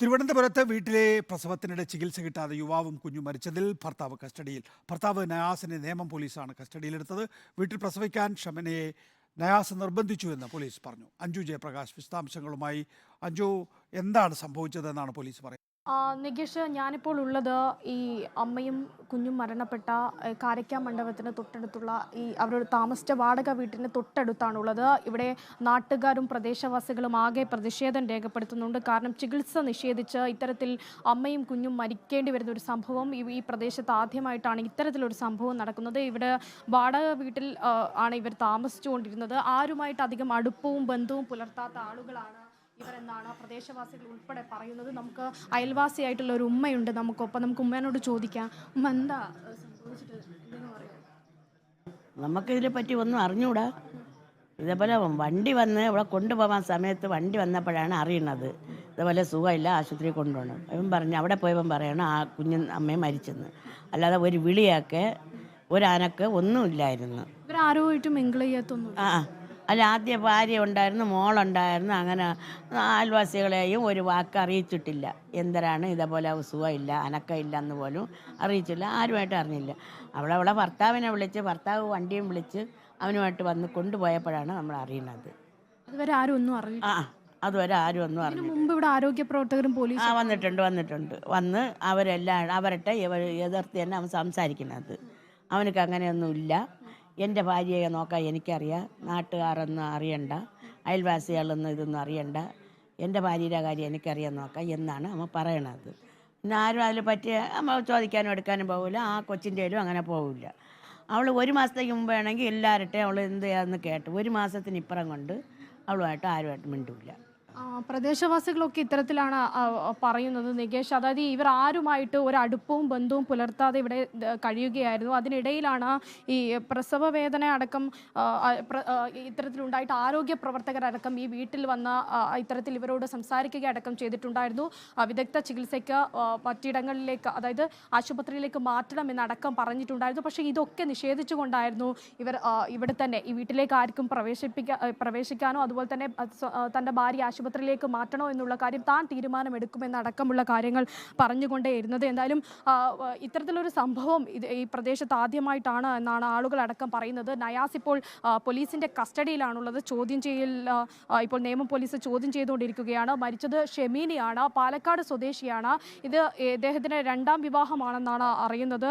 തിരുവനന്തപുരത്ത് വീട്ടിലെ പ്രസവത്തിനിടെ ചികിത്സ കിട്ടാതെ യുവാവും കുഞ്ഞും മരിച്ചതിൽ ഭർത്താവ് കസ്റ്റഡിയിൽ. ഭർത്താവ് നയാസിനെ നേമം പോലീസാണ് കസ്റ്റഡിയിലെടുത്തത്. വീട്ടിൽ പ്രസവിക്കാൻ ഷമനയെ നയാസ് നിർബന്ധിച്ചുവെന്ന് പോലീസ് പറഞ്ഞു. അഞ്ജു ജയപ്രകാശ് വിശദാംശങ്ങളുമായി. അഞ്ജു, എന്താണ് സംഭവിച്ചതെന്നാണ് പോലീസ് പറയുന്നത്? നികേഷ്, ഞാനിപ്പോൾ ഉള്ളത് ഈ അമ്മയും കുഞ്ഞും മരണപ്പെട്ട കാരയ്ക്ക മണ്ഡപത്തിന് തൊട്ടടുത്തുള്ള അവരുടെ താമസിച്ച വാടക വീട്ടിന് തൊട്ടടുത്താണുള്ളത്. ഇവിടെ നാട്ടുകാരും പ്രദേശവാസികളും ആകെ പ്രതിഷേധം രേഖപ്പെടുത്തുന്നുണ്ട്. കാരണം ചികിത്സ നിഷേധിച്ച് ഇത്തരത്തിൽ അമ്മയും കുഞ്ഞും മരിക്കേണ്ടി വരുന്ന ഒരു സംഭവം ഈ പ്രദേശത്ത് ആദ്യമായിട്ടാണ് ഇത്തരത്തിലൊരു സംഭവം നടക്കുന്നത്. ഇവിടെ വാടക വീട്ടിൽ ആണ് ഇവർ താമസിച്ചുകൊണ്ടിരുന്നത്. ആരുമായിട്ട് അധികം അടുപ്പവും ബന്ധവും പുലർത്താത്ത ആളുകളാണ് ഇവരെന്നാണ് പ്രദേശവാസികൾ ഉൾപ്പെടെ പറയുന്നത്. നമുക്ക് അയൽവാസിയായിട്ടുള്ള ഒരു ഉമ്മയുണ്ട് നമുക്കൊപ്പം. നമുക്ക് ഉമ്മേനോട് ചോദിക്കാം. ഉമ്മ, എന്താ സംഭവിച്ചിട്ട് എന്തെങ്കിലും പറയാം? നമുക്കിതിനെ പറ്റി ഒന്നും അറിഞ്ഞൂടാ. ഇതേപോലെ വണ്ടി വന്ന് ഇവിടെ കൊണ്ടുപോകാൻ സമയത്ത് വണ്ടി വന്നപ്പോഴാണ് അറിയുന്നത് ഇതേപോലെ സുഖമില്ല, ആശുപത്രിയിൽ കൊണ്ടുപോകണം. ഇവൻ പറഞ്ഞു, അവിടെ പോയവൻ പറയണം ആ കുഞ്ഞും അമ്മയും മരിച്ചെന്ന്. അല്ലാതെ ഒരു വിളിയൊക്കെ ഒരനക്ക് ഒന്നുമില്ലായിരുന്നു. ഇവരാരുമായിട്ടും മിങ്കിൾ ചെയ്യാത്തൊന്നും? അല്ല, ആദ്യ ഭാര്യ ഉണ്ടായിരുന്നു, മോളുണ്ടായിരുന്നു. അങ്ങനെ അയൽവാസികളെയും ഒരു വാക്ക് അറിയിച്ചിട്ടില്ല. എന്തരാണ് ഇതേപോലെ സുഖമില്ല, അനക്കമില്ല എന്ന് പോലും അറിയിച്ചില്ല. ആരുമായിട്ട് അറിഞ്ഞില്ല. അവളെ ഭർത്താവിനെ വിളിച്ച്, ഭർത്താവ് വണ്ടിയും വിളിച്ച് അവനുമായിട്ട് വന്ന് കൊണ്ടുപോയപ്പോഴാണ് നമ്മൾ അറിയുന്നത്. അതുവരെ ആരും ഒന്നും അറിയില്ല. അതുവരെ ആരും ഒന്നും അറിഞ്ഞില്ല. മുമ്പ് ഇവിടെ ആരോഗ്യ പ്രവർത്തകരും പോലീസ് വന്നിട്ടുണ്ട്. വന്ന് അവരെല്ലാം അവരുടെ എതിർത്ത് തന്നെ അവൻ സംസാരിക്കുന്നത്. അവനക്ക് അങ്ങനെയൊന്നുമില്ല. എൻ്റെ ഭാര്യയെ നോക്കാൻ എനിക്കറിയാം, നാട്ടുകാരൊന്നും അറിയണ്ട, അയൽവാസികളൊന്നും ഇതൊന്നും അറിയണ്ട, എൻ്റെ ഭാര്യയുടെ കാര്യം എനിക്കറിയാൻ നോക്കാം എന്നാണ് അവൻ പറയണത്. പിന്നെ ആരും അതിൽ പറ്റിയ നമ്മൾ ചോദിക്കാനും എടുക്കാനും പോകില്ല. ആ കൊച്ചിൻ്റെ കയ്യിലും അങ്ങനെ പോകില്ല. അവൾ ഒരു മാസത്തേക്ക് മുമ്പ് വേണമെങ്കിൽ എല്ലാവരുടെയും അവൾ എന്ത് ചെയ്യാമെന്ന് കേട്ടു. ഒരു മാസത്തിന് ഇപ്പുറം കൊണ്ട് അവളുമായിട്ട് ആരുമായിട്ട് മിണ്ടില്ല. പ്രദേശവാസികളൊക്കെ ഇത്തരത്തിലാണ് പറയുന്നത് നികേഷ്. അതായത് ഇവർ ആരുമായിട്ട് ഒരു അടുപ്പവും ബന്ധവും പുലർത്താതെ ഇവിടെ കഴിയുകയായിരുന്നു. അതിനിടയിലാണ് ഈ പ്രസവ വേദന അടക്കം ഇത്തരത്തിലുണ്ടായിട്ട് ആരോഗ്യ പ്രവർത്തകരടക്കം ഈ വീട്ടിൽ വന്ന ഇത്തരത്തിൽ ഇവരോട് സംസാരിക്കുക അടക്കം ചെയ്തിട്ടുണ്ടായിരുന്നു. വിദഗ്ധ ചികിത്സയ്ക്ക് മറ്റിടങ്ങളിലേക്ക്, അതായത് ആശുപത്രിയിലേക്ക് മാറ്റണമെന്നടക്കം പറഞ്ഞിട്ടുണ്ടായിരുന്നു. പക്ഷേ ഇതൊക്കെ നിഷേധിച്ചുകൊണ്ടായിരുന്നു ഇവർ ഇവിടെ തന്നെ ഈ വീട്ടിലേക്ക് ആർക്കും പ്രവേശിക്കാനോ അതുപോലെ തന്നെ തൻ്റെ ഭാര്യ ആശുപത്രിയിലേക്ക് മാറ്റണോ എന്നുള്ള കാര്യം താൻ തീരുമാനമെടുക്കുമെന്നടക്കമുള്ള കാര്യങ്ങൾ പറഞ്ഞുകൊണ്ടേയിരുന്നത്. എന്തായാലും ഇത്തരത്തിലൊരു സംഭവം ഈ പ്രദേശത്ത് ആദ്യമായിട്ടാണ് എന്നാണ് ആളുകളടക്കം പറയുന്നത്. നയാസ് ഇപ്പോൾ പോലീസിന്റെ കസ്റ്റഡിയിലാണുള്ളത്. ചോദ്യം ചെയ്യൽ ഇപ്പോൾ നിയമം പോലീസ് ചോദ്യം ചെയ്തുകൊണ്ടിരിക്കുകയാണ്. മരിച്ചത് ഷെമീനയാണ്, പാലക്കാട് സ്വദേശിയാണ്. ഇത് ഇദ്ദേഹത്തിന് രണ്ടാം വിവാഹമാണെന്നാണ് അറിയുന്നത്.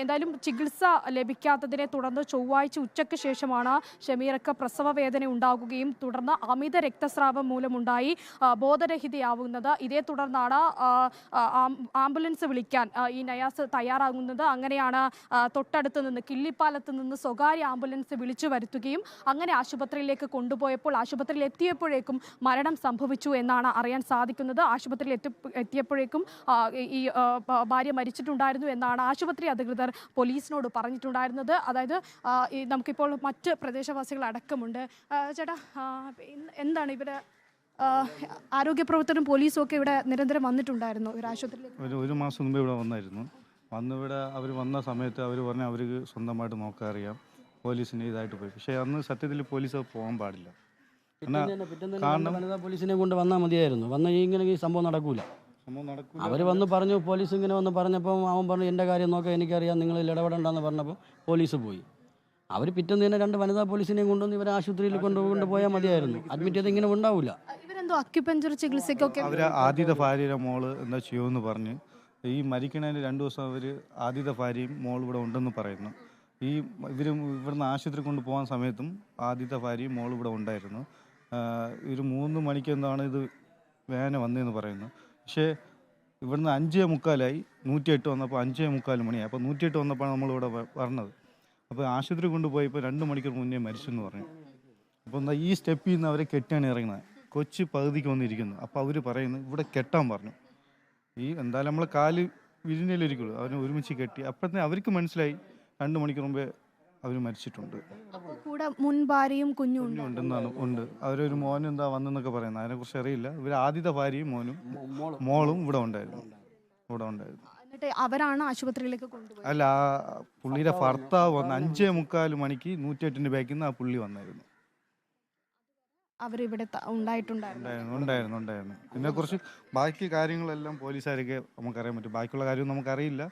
എന്തായാലും ചികിത്സ ലഭിക്കാത്തതിനെ തുടർന്ന് ചൊവ്വാഴ്ച ഉച്ചയ്ക്ക് ശേഷമാണ് ഷമീറക്ക് പ്രസവ വേദന ഉണ്ടാകുകയും തുടർന്ന് അമിത രക്തസ്രാവം മൂലമുണ്ടായി ബോധരഹിതയാവുന്നത്. ഇതേ തുടർന്നാണ് ആംബുലൻസ് വിളിക്കാൻ ഈ നയാസ് തയ്യാറാകുന്നത്. അങ്ങനെയാണ് തൊട്ടടുത്ത് നിന്ന് കിള്ളിപ്പാലത്ത് നിന്ന് സ്വകാര്യ ആംബുലൻസ് വിളിച്ചു വരുത്തുകയും അങ്ങനെ ആശുപത്രിയിലേക്ക് കൊണ്ടുപോയപ്പോൾ ആശുപത്രിയിൽ എത്തിയപ്പോഴേക്കും മരണം സംഭവിച്ചു എന്നാണ് അറിയാൻ സാധിക്കുന്നത്. ആശുപത്രിയിൽ എത്തിയപ്പോഴേക്കും ഈ ഭാര്യ മരിച്ചിട്ടുണ്ടായിരുന്നു എന്നാണ് ആശുപത്രി അധികൃതർ പോലീസിനോട് പറഞ്ഞിട്ടുണ്ടായിരുന്നത്. അതായത് നമുക്കിപ്പോൾ മറ്റ് പ്രദേശവാസികൾ അടക്കമുണ്ട്. ചേട്ടാ, എന്താണ് ഇവര് ആരോഗ്യ പ്രവർത്തകരും പോലീസും ഒക്കെ ഇവിടെ നിരന്തരം വന്നിട്ടുണ്ടായിരുന്നു ഒരു ആശുപത്രിയിൽ? ഒരു മാസം മുമ്പ് ഇവിടെ വന്നായിരുന്നു. ഇവിടെ അവർ വന്ന സമയത്ത് അവർ പറഞ്ഞ അവർക്ക് സ്വന്തമായിട്ട് നോക്കാൻ അറിയാം, പോലീസിന് ഇതായിട്ട് പോയി. പക്ഷേ അന്ന് സത്യത്തിൽ പോലീസ് പോകാൻ പാടില്ല. കാരണം വനിതാ പോലീസിനെ കൊണ്ട് വന്നാൽ മതിയായിരുന്നു. വന്ന ഇങ്ങനെ ഈ സംഭവം നടക്കൂല. അവർ വന്ന് പറഞ്ഞു, പോലീസ് ഇങ്ങനെ വന്ന് പറഞ്ഞപ്പോൾ അവൻ പറഞ്ഞു എൻ്റെ കാര്യം നോക്കാൻ എനിക്കറിയാം, നിങ്ങൾ ഇടപെടണ്ടെന്ന് പറഞ്ഞപ്പോൾ പോലീസ് പോയി. അവർ പിറ്റേന്ന് തന്നെ 2 വനിതാ പോലീസിനെയും കൊണ്ടുവന്ന് ഇവരെ ആശുപത്രിയിൽ കൊണ്ടുപോയാൽ മതിയായിരുന്നു. അഡ്മിറ്റ് ചെയ്ത് ഇങ്ങനെ ഉണ്ടാവില്ല. ഇവരെന്തോ അക്യുപഞ്ചർ ചികിത്സയ്ക്കൊക്കെ അവർ ആദ്യത്തെ ഭാര്യയുടെ മോള് എന്താ ചെയ്യുമെന്ന് പറഞ്ഞ് ഈ മരിക്കണതിന് 2 ദിവസം അവർ ആദ്യത്തെ ഭാര്യയും മോൾ ഇവിടെ ഉണ്ടെന്ന് പറയുന്നു. ഇവിടുന്ന് ആശുപത്രി കൊണ്ടുപോകാൻ സമയത്തും ആദ്യത്തെ ഭാര്യയും മോൾ ഇവിടെ ഉണ്ടായിരുന്നു. ഒരു 3 മണിക്ക് എന്താണ് ഇത് വേന വന്നതെന്ന് പറയുന്നു. പക്ഷേ ഇവിടുന്ന് 5:45 108 വന്നപ്പോൾ 5:45 മണിയായി. അപ്പോൾ 108 വന്നപ്പോഴാണ് നമ്മളിവിടെ പറഞ്ഞത്. അപ്പോൾ ആശുപത്രി കൊണ്ടുപോയപ്പോൾ 2 മണിക്കൂർ മുന്നേ മരിച്ചു എന്ന് പറഞ്ഞു. അപ്പോൾ എന്താ ഈ സ്റ്റെപ്പിൽ നിന്ന് അവരെ കെട്ടാണ് ഇറങ്ങുന്നത്. കൊച്ചു പകുതിക്ക് വന്നിരിക്കുന്നു. അപ്പോൾ അവർ പറയുന്നു ഇവിടെ കെട്ടാൻ പറഞ്ഞു. എന്തായാലും നമ്മളെ കാല് വിരിഞ്ഞിരിക്കുള്ളൂ. അവരെ ഒരുമിച്ച് കെട്ടി. അപ്പോഴത്തന്നെ അവർക്ക് മനസ്സിലായി 2 മണിക്കൂർ മുമ്പേ അവർ മരിച്ചിട്ടുണ്ട്. കൂടെ മുൻ ഭാര്യയും കുഞ്ഞും ഉണ്ടെന്നാണ്. അവരൊരു മോനും എന്താ വന്നെന്നൊക്കെ പറയുന്നത്. അതിനെക്കുറിച്ച് അറിയില്ല. ഇവർ ആദ്യത്തെ ഭാര്യയും മോളും ഇവിടെ ഉണ്ടായിരുന്നു. അവരാണ് ആശുപത്രിയിലേക്ക് കൊണ്ടുപോയത്. അല്ല, പുള്ളിയുടെ ഭർത്താവ് വന്ന് 5:45 മണിക്ക് 108 ബാക്കിൽ നിന്ന് ആ പുള്ളി വന്നായിരുന്നു. അവരിവിടെ ഉണ്ടായിട്ടുണ്ടായിരുന്നു. ഉണ്ടായിരുന്നു. ഇതിനെക്കുറിച്ച് ബാക്കി കാര്യങ്ങളെല്ലാം പോലീസുകാരൊക്കെ നമുക്കറിയാൻ പറ്റും. ബാക്കിയുള്ള കാര്യം നമുക്കറിയില്ല.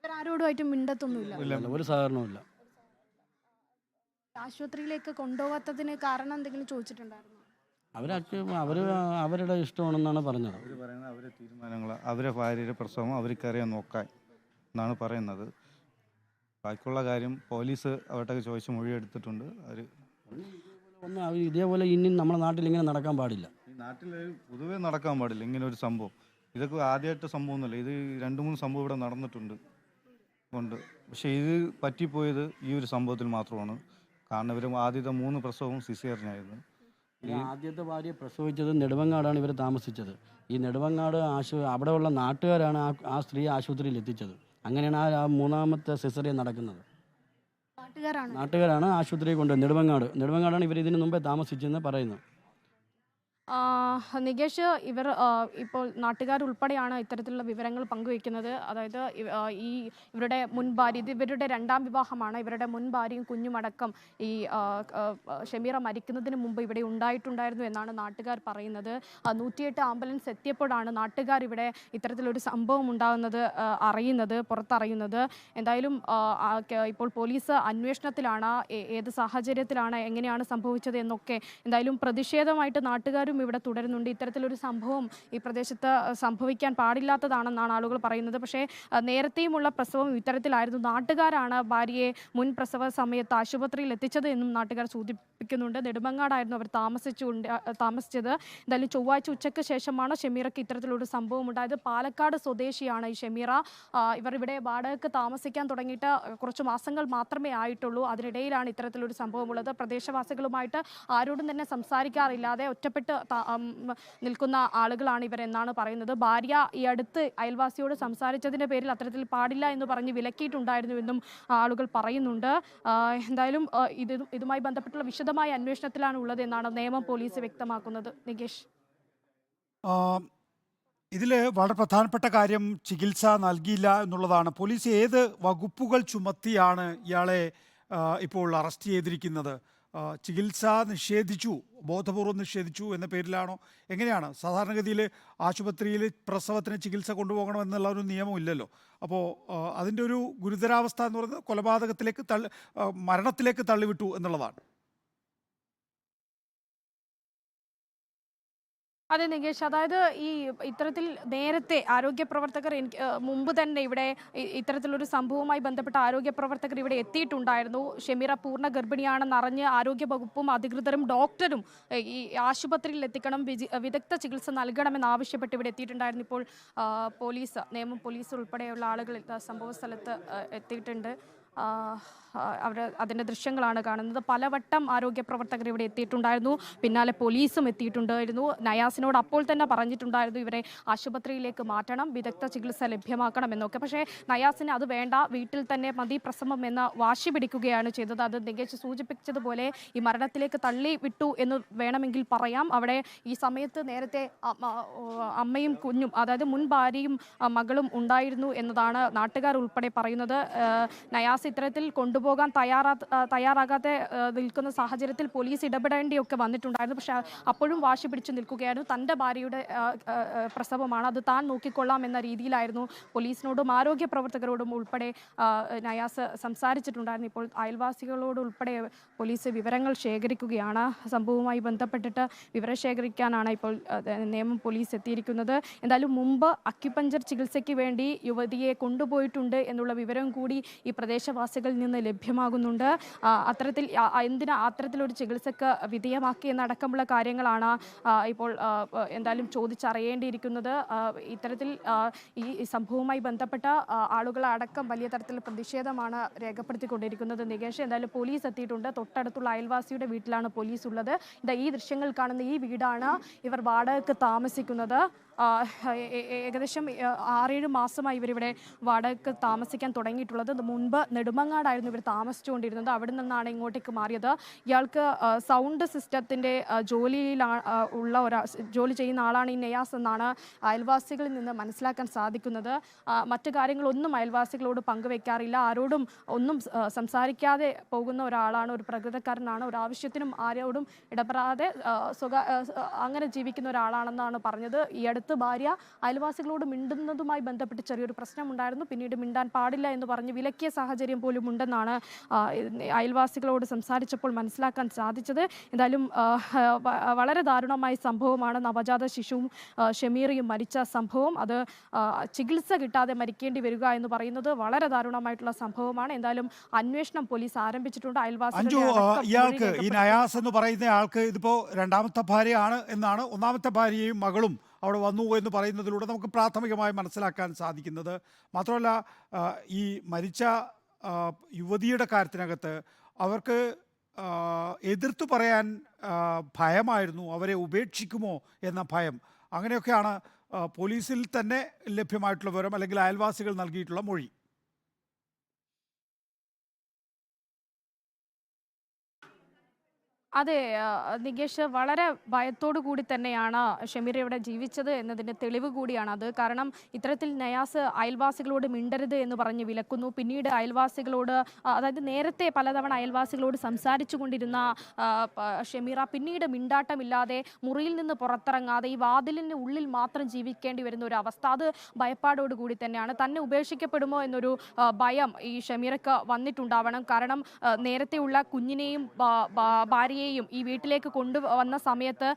ഇവരാരോടുമായിട്ട് മിണ്ടത്തൊന്നുമില്ല. ഒരു സഹകരണവും ഇല്ല. ആശുപത്രിയിലേക്ക് കൊണ്ടുപോകാത്തതിന് കാരണം എന്തെങ്കിലും ചോദിച്ചിട്ടുണ്ടായിരുന്നു? അവരുടെ ഇഷ്ടമാണെന്നാണ് പറഞ്ഞത്. അവർ പറയുന്നത് അവരെ തീരുമാനങ്ങൾ, അവരെ ഭാര്യയുടെ പ്രസവം അവർക്കറിയാൻ നോക്കാൻ എന്നാണ് പറയുന്നത്. ബാക്കിയുള്ള കാര്യം പോലീസ് അവരുടെ ചോദിച്ച് മൊഴിയെടുത്തിട്ടുണ്ട്. ഇതേപോലെ ഇനി നമ്മുടെ നാട്ടിൽ ഇങ്ങനെ നടക്കാൻ പാടില്ല. ഈ നാട്ടിൽ പൊതുവേ നടക്കാൻ പാടില്ല ഇങ്ങനെ ഒരു സംഭവം. ഇതൊക്കെ ആദ്യമായിട്ട് സംഭവമൊന്നുമില്ല. ഇത് 2-3 സംഭവം ഇവിടെ നടന്നിട്ടുണ്ട്. പക്ഷേ ഇത് പറ്റിപ്പോയത് ഈ ഒരു സംഭവത്തിൽ മാത്രമാണ്. കാരണം ഇവർ ആദ്യത്തെ 3 പ്രസവവും സിസേറിയനായിരുന്നു. ആദ്യത്തെ ഭാര്യ പ്രസവിച്ചത് നെടുവങ്ങാടാണ് ഇവർ താമസിച്ചത്. ഈ നെടുവങ്ങാട് അവിടെയുള്ള നാട്ടുകാരാണ് ആ സ്ത്രീ ആശുപത്രിയിൽ എത്തിച്ചത്. അങ്ങനെയാണ് ആ 3ാമത്തെ സിസേറിയൻ നടക്കുന്നത്. നാട്ടുകാരാണ് ആശുപത്രിയിൽ കൊണ്ടുപോയി. നെടുവങ്ങാടാണ് ഇവർ ഇതിനു മുമ്പേ താമസിച്ചെന്ന് പറയുന്നത്. നികേഷ്, ഇപ്പോൾ നാട്ടുകാരുൾപ്പെടെയാണ് ഇത്തരത്തിലുള്ള വിവരങ്ങൾ പങ്കുവയ്ക്കുന്നത്. അതായത് ഇവരുടെ മുൻ ഭാര്യ, ഇവരുടെ 2ാം വിവാഹമാണ്. ഇവരുടെ മുൻ ഭാര്യയും കുഞ്ഞുമടക്കം ഈ ഷമീറ മരിക്കുന്നതിന് മുമ്പ് ഇവിടെ ഉണ്ടായിട്ടുണ്ടായിരുന്നു എന്നാണ് നാട്ടുകാർ പറയുന്നത്. 108 ആംബുലൻസ് എത്തിയപ്പോഴാണ് നാട്ടുകാർ ഇവിടെ ഇത്തരത്തിലൊരു സംഭവം ഉണ്ടാകുന്നത് പുറത്തറിയുന്നത്. എന്തായാലും ഇപ്പോൾ പോലീസ് അന്വേഷണത്തിലാണ്. ഏത് സാഹചര്യത്തിലാണ്, എങ്ങനെയാണ് സംഭവിച്ചത് എന്നൊക്കെ എന്തായാലും പ്രതിഷേധമായിട്ട് നാട്ടുകാരും ഇവിടെ തുടരുന്നുണ്ട്. ഇത്തരത്തിലൊരു സംഭവം ഈ പ്രദേശത്ത് സംഭവിക്കാൻ പാടില്ലാത്തതാണെന്നാണ് ആളുകൾ പറയുന്നത്. പക്ഷേ നേരത്തെയുമുള്ള പ്രസവം ഇത്തരത്തിലായിരുന്നു. നാട്ടുകാരാണ് ഭാര്യയെ മുൻ പ്രസവ സമയത്ത് ആശുപത്രിയിൽ എത്തിച്ചത് എന്നും നാട്ടുകാർ സൂചിപ്പിക്കുന്നുണ്ട്. നെടുമങ്ങാടായിരുന്നു അവർ താമസിച്ചത്. എന്തായാലും ചൊവ്വാഴ്ച ഉച്ചയ്ക്ക് ശേഷമാണ് ഷമീറയ്ക്ക് ഇത്തരത്തിലൊരു സംഭവം ഉണ്ടായത്. പാലക്കാട് സ്വദേശിയാണ് ഈ ഷമീറ. ഇവർ ഇവിടെ വാടകയ്ക്ക് താമസിക്കാൻ തുടങ്ങിയിട്ട് കുറച്ച് മാസങ്ങൾ മാത്രമേ ആയിട്ടുള്ളൂ. അതിനിടയിലാണ് ഇത്തരത്തിലൊരു സംഭവമുള്ളത്. പ്രദേശവാസികളുമായിട്ട് ആരോടും തന്നെ സംസാരിക്കാറില്ലാതെ ഒറ്റപ്പെട്ട് നിൽക്കുന്ന ആളുകളാണ് ഇവരെന്നാണ് പറയുന്നത്. ഭാര്യ ഈ അടുത്ത് അയൽവാസിയോട് സംസാരിച്ചതിൻ്റെ പേരിൽ അത്തരത്തിൽ പാടില്ല എന്ന് പറഞ്ഞ് വിലക്കിയിട്ടുണ്ടായിരുന്നുവെന്നും ആളുകൾ പറയുന്നുണ്ട്. എന്തായാലും ഇതുമായി ബന്ധപ്പെട്ടുള്ള വിശദമായ അന്വേഷണത്തിലാണ് ഉള്ളത് എന്നാണ് നേമം പോലീസ് വ്യക്തമാക്കുന്നത്. നികേഷ്, ഇതിൽ വളരെ പ്രധാനപ്പെട്ട കാര്യം ചികിത്സ നൽകിയില്ല എന്നുള്ളതാണ്. പോലീസ് ഏത് വകുപ്പുകൾ ചുമത്തിയാണ് ഇയാളെ ഇപ്പോൾ അറസ്റ്റ് ചെയ്തിരിക്കുന്നത്? ചികിത്സ നിഷേധിച്ചു, ബോധപൂർവം നിഷേധിച്ചു എന്ന പേരിലാണോ? എങ്ങനെയാണ്? സാധാരണഗതിയിൽ ആശുപത്രിയിൽ പ്രസവത്തിന് ചികിത്സ കൊണ്ടുപോകണമെന്നുള്ള ഒരു നിയമമില്ലല്ലോ. അപ്പോൾ അതിൻ്റെ ഒരു ഗുരുതരാവസ്ഥ എന്ന് പറയുന്നത് കൊലപാതകത്തിലേക്ക് മരണത്തിലേക്ക് തള്ളിവിട്ടു എന്നുള്ളതാണ്. അതെ നികേഷ്, അതായത് ഇത്തരത്തിൽ നേരത്തെ ആരോഗ്യ പ്രവർത്തകർ മുമ്പ് തന്നെ ഇവിടെ ഇത്തരത്തിലൊരു സംഭവവുമായി ബന്ധപ്പെട്ട ആരോഗ്യ പ്രവർത്തകർ ഇവിടെ എത്തിയിട്ടുണ്ടായിരുന്നു. ഷമീറ പൂർണ്ണ ഗർഭിണിയാണെന്ന് അറിഞ്ഞ് ആരോഗ്യ വകുപ്പും അധികൃതരും ഡോക്ടറും ഈ ആശുപത്രിയിൽ എത്തിക്കണം, വിദഗ്ധ ചികിത്സ നൽകണമെന്ന് ആവശ്യപ്പെട്ട് ഇവിടെ എത്തിയിട്ടുണ്ടായിരുന്നു. ഇപ്പോൾ നേമം പോലീസ് ഉൾപ്പെടെയുള്ള ആളുകൾ സംഭവ സ്ഥലത്ത് എത്തിയിട്ടുണ്ട്. അതിൻ്റെ ദൃശ്യങ്ങളാണ് കാണുന്നത്. പലവട്ടം ആരോഗ്യ പ്രവർത്തകർ ഇവിടെ എത്തിയിട്ടുണ്ടായിരുന്നു. പിന്നാലെ പോലീസും എത്തിയിട്ടുണ്ടായിരുന്നു. നയാസിനോട് അപ്പോൾ തന്നെ പറഞ്ഞിട്ടുണ്ടായിരുന്നു ഇവരെ ആശുപത്രിയിലേക്ക് മാറ്റണം, വിദഗ്ധ ചികിത്സ ലഭ്യമാക്കണം എന്നൊക്കെ. പക്ഷേ നയാസിന് അത് വേണ്ട, വീട്ടിൽ തന്നെ മതി പ്രസവം എന്ന് വാശി പിടിക്കുകയാണ് ചെയ്തത്. അത് നികേഷ് സൂചിപ്പിച്ചതുപോലെ ഈ മരണത്തിലേക്ക് തള്ളി വിട്ടു എന്ന് വേണമെങ്കിൽ പറയാം. അവിടെ ഈ സമയത്ത് നേരത്തെ അമ്മയും കുഞ്ഞും, അതായത് മുൻ ഭാര്യയും മകളും ഉണ്ടായിരുന്നു എന്നതാണ് നാട്ടുകാർ ഉൾപ്പെടെ പറയുന്നത്. നയാസ് ഇത്തരത്തിൽ കൊണ്ടുപോകാൻ തയ്യാറാകാതെ നിൽക്കുന്ന സാഹചര്യത്തിൽ പോലീസ് ഇടപെടേണ്ടിയൊക്കെ വന്നിട്ടുണ്ടായിരുന്നു. പക്ഷേ അപ്പോഴും വാശി പിടിച്ചു നിൽക്കുകയായിരുന്നു. തൻ്റെ ഭാര്യയുടെ പ്രസവമാണ്, അത് താൻ നോക്കിക്കൊള്ളാം എന്ന രീതിയിലായിരുന്നു പോലീസിനോടും ആരോഗ്യ പ്രവർത്തകരോടും ഉൾപ്പെടെ നയാസ് സംസാരിച്ചിട്ടുണ്ടായിരുന്നു. ഇപ്പോൾ അയൽവാസികളോട് ഉൾപ്പെടെ പോലീസ് വിവരങ്ങൾ ശേഖരിക്കുകയാണ്. സംഭവവുമായി ബന്ധപ്പെട്ടിട്ട് വിവരം ശേഖരിക്കാനാണ് ഇപ്പോൾ നേമം പോലീസ് എത്തിയിരിക്കുന്നത്. എന്തായാലും മുമ്പ് അക്യുപഞ്ചർ ചികിത്സയ്ക്ക് വേണ്ടി യുവതിയെ കൊണ്ടുപോയിട്ടുണ്ട് എന്നുള്ള വിവരം കൂടി ഈ പ്രദേശവാസികളിൽ നിന്ന് ലഭ്യമാകുന്നുണ്ട്. അത്തരത്തിലൊരു ചികിത്സക്ക് വിധേയമാക്കിയെന്നടക്കമുള്ള കാര്യങ്ങളാണ് ഇപ്പോൾ എന്തായാലും ചോദിച്ചറിയേണ്ടിയിരിക്കുന്നത്. ഇത്തരത്തിൽ ഈ സംഭവവുമായി ബന്ധപ്പെട്ട ആളുകളടക്കം വലിയ തരത്തിൽ പ്രതിഷേധമാണ് രേഖപ്പെടുത്തിക്കൊണ്ടിരിക്കുന്നത്. നികേഷ്, എന്തായാലും പോലീസ് എത്തിയിട്ടുണ്ട്. തൊട്ടടുത്തുള്ള അയൽവാസിയുടെ വീട്ടിലാണ് പോലീസ് ഉള്ളത്. ഈ ദൃശ്യങ്ങൾ കാണുന്ന ഈ വീടാണ് ഇവർ വാടകയ്ക്ക് താമസിക്കുന്നത്. ഏകദേശം 6-7 മാസമായി ഇവരിവിടെ വാടകയ്ക്ക് താമസിക്കാൻ തുടങ്ങിയിട്ടുള്ളത്. മുൻപ് നെടുമങ്ങാടായിരുന്നു ഇവർ താമസിച്ചുകൊണ്ടിരുന്നത്. അവിടെ നിന്നാണ് ഇങ്ങോട്ടേക്ക് മാറിയത്. ഇയാൾക്ക് സൗണ്ട് സിസ്റ്റത്തിൻ്റെ ജോലി ചെയ്യുന്ന ആളാണ് ഈ നയാസ് എന്നാണ് അയൽവാസികളിൽ നിന്ന് മനസ്സിലാക്കാൻ സാധിക്കുന്നത്. മറ്റു കാര്യങ്ങളൊന്നും അയൽവാസികളോട് പങ്കുവെക്കാറില്ല, ആരോടും ഒന്നും സംസാരിക്കാതെ പോകുന്ന ഒരാളാണ്, ഒരു പ്രകൃതക്കാരനാണ്, ഒരു ആവശ്യത്തിനും ആരോടും ഇടപെടാതെ അങ്ങനെ ജീവിക്കുന്ന ഒരാളാണെന്നാണ് പറഞ്ഞത്. ഈ അടുത്ത് ഭാര്യ അയൽവാസികളോട് മിണ്ടുന്നതുമായി ബന്ധപ്പെട്ട് ചെറിയൊരു പ്രശ്നമുണ്ടായിരുന്നു. പിന്നീട് മിണ്ടാൻ പാടില്ല എന്ന് പറഞ്ഞ് വിലക്കിയ സാഹചര്യം പോലും ഉണ്ടെന്നാണ് അയൽവാസികളോട് സംസാരിച്ചപ്പോൾ മനസ്സിലാക്കാൻ സാധിച്ചത്. എന്തായാലും വളരെ ദാരുണമായ സംഭവമാണ് നവജാത ശിശുവും ഷമീറയും മരിച്ച സംഭവം. അത് ചികിത്സ കിട്ടാതെ മരിക്കേണ്ടി വരിക എന്ന് പറയുന്നത് വളരെ ദാരുണമായിട്ടുള്ള സംഭവമാണ്. എന്തായാലും അന്വേഷണം പോലീസ് ആരംഭിച്ചിട്ടുണ്ട്. ഇയാൾക്ക് ഈ നയാസ് എന്ന് പറയുന്ന ആൾക്ക് ഇതിപ്പോ രണ്ടാമത്തെ ഭാര്യയാണ് എന്നാണ്. ഒന്നാമത്തെ ഭാര്യയും മകളും അവിടെ വന്നു എന്ന് പറയുന്നതിലൂടെ നമുക്ക് പ്രാഥമികമായി മനസ്സിലാക്കാൻ സാധിക്കുന്നത്. മാത്രമല്ല ഈ മരിച്ച യുവതിയുടെ കാര്യത്തിനകത്ത് അവർക്ക് എതിർത്തു പറയാൻ ഭയമായിരുന്നു, അവരെ ഉപേക്ഷിക്കുമോ എന്ന ഭയം. അങ്ങനെയൊക്കെയാണ് പോലീസിൽ തന്നെ ലഭ്യമായിട്ടുള്ള വിവരം, അല്ലെങ്കിൽ അയൽവാസികൾ നൽകിയിട്ടുള്ള മൊഴി. അതെ നികേഷ്, വളരെ ഭയത്തോടു കൂടി തന്നെയാണ് ഷമീർ ഇവിടെ ജീവിച്ചത് എന്നതിൻ്റെ തെളിവ് കൂടിയാണ് അത്. കാരണം ഇത്തരത്തിൽ നയാസ് അയൽവാസികളോട് മിണ്ടരുത് എന്ന് പറഞ്ഞ് വിലക്കുന്നു. പിന്നീട് അയൽവാസികളോട്, അതായത് നേരത്തെ പലതവണ അയൽവാസികളോട് സംസാരിച്ചു കൊണ്ടിരുന്ന ഷമീറ പിന്നീട് മിണ്ടാട്ടമില്ലാതെ മുറിയിൽ നിന്ന് പുറത്തിറങ്ങാതെ ഈ വാതിലിന് ഉള്ളിൽ മാത്രം ജീവിക്കേണ്ടി വരുന്ന ഒരു അവസ്ഥ, അത് ഭയപ്പാടോട് കൂടി തന്നെയാണ്. തന്നെ ഉപേക്ഷിക്കപ്പെടുമോ എന്നൊരു ഭയം ഈ ഷമീറക്ക് വന്നിട്ടുണ്ടാവണം. കാരണം നേരത്തെയുള്ള കുഞ്ഞിനെയും ഭാര്യയെയും ഈ വീട്ടിലേക്ക് കൊണ്ടുവന്ന സമയത്ത്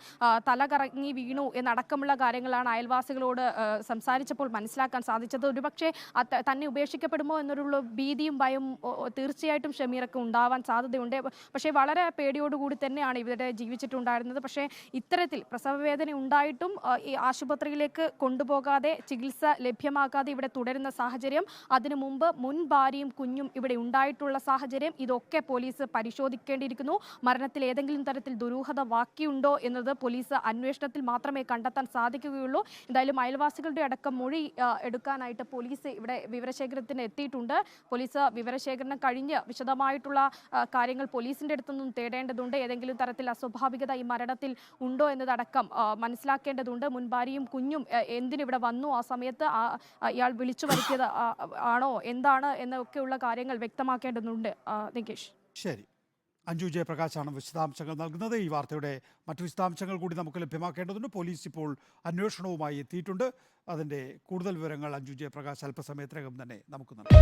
തല കറങ്ങി വീണു എന്നടക്കമുള്ള കാര്യങ്ങളാണ് അയൽവാസികളോട് സംസാരിച്ചപ്പോൾ മനസ്സിലാക്കാൻ സാധിച്ചത്. ഒരുപക്ഷെ തന്നെ ഉപേക്ഷിക്കപ്പെടുമോ എന്നൊരു ഭീതിയും ഭയം തീർച്ചയായിട്ടും ഷമീറക്ക് ഉണ്ടാവാൻ സാധ്യതയുണ്ട്. പക്ഷേ വളരെ പേടിയോടുകൂടി തന്നെയാണ് ഇവിടെ ജീവിച്ചിട്ടുണ്ടായിരുന്നത്. പക്ഷേ ഇത്തരത്തിൽ പ്രസവവേദന ഉണ്ടായിട്ടും ഈ ആശുപത്രിയിലേക്ക് കൊണ്ടുപോകാതെ ചികിത്സ ലഭ്യമാക്കാതെ ഇവിടെ തുടരുന്ന സാഹചര്യം, അതിനു മുമ്പ് മുൻ ഭാര്യയും കുഞ്ഞും ഇവിടെ ഉണ്ടായിട്ടുള്ള സാഹചര്യം, ഇതൊക്കെ പോലീസ് പരിശോധിക്കേണ്ടിയിരിക്കുന്നു. മരണത്തിൽ ഏതെങ്കിലും തരത്തിൽ ദുരൂഹത ബാക്കിയുണ്ടോ എന്നത് പോലീസ് അന്വേഷണത്തിൽ മാത്രമേ കണ്ടെത്താൻ സാധിക്കുകയുള്ളൂ. എന്തായാലും അയൽവാസികളുടെ അടക്കം മൊഴി എടുക്കാനായിട്ട് പോലീസ് ഇവിടെ വിവരശേഖരത്തിന് എത്തിയിട്ടുണ്ട്. പോലീസ് വിവരശേഖരണം കഴിഞ്ഞ് വിശദമായിട്ടുള്ള കാര്യങ്ങൾ പോലീസിന്റെ അടുത്തുനിന്നും തേടേണ്ടതുണ്ട്. ഏതെങ്കിലും തരത്തിൽ അസ്വാഭാവികത ഈ മരണത്തിൽ ഉണ്ടോ എന്നതടക്കം മനസ്സിലാക്കേണ്ടതുണ്ട്. മുൻ ഭാര്യയും കുഞ്ഞും എന്തിനിവിടെ വന്നു, ആ സമയത്ത് ഇയാൾ വിളിച്ചു വരുത്തിയത് ആണോ, എന്താണ് എന്നൊക്കെയുള്ള കാര്യങ്ങൾ വ്യക്തമാക്കേണ്ടതുണ്ട്. നികേഷ്, ശരി. അഞ്ജു ജയപ്രകാശാണ് വിശദാംശങ്ങൾ നൽകുന്നത്. ഈ വാർത്തയുടെ മറ്റു വിശദാംശങ്ങൾ കൂടി നമുക്ക് ലഭ്യമാക്കേണ്ടതുണ്ട്. പോലീസ് ഇപ്പോൾ അന്വേഷണവുമായി എത്തിയിട്ടുണ്ട്. അതിൻ്റെ കൂടുതൽ വിവരങ്ങൾ അഞ്ജു ജയപ്രകാശ് അല്പസമയത്തിനകം തന്നെ നമുക്ക് നൽകും.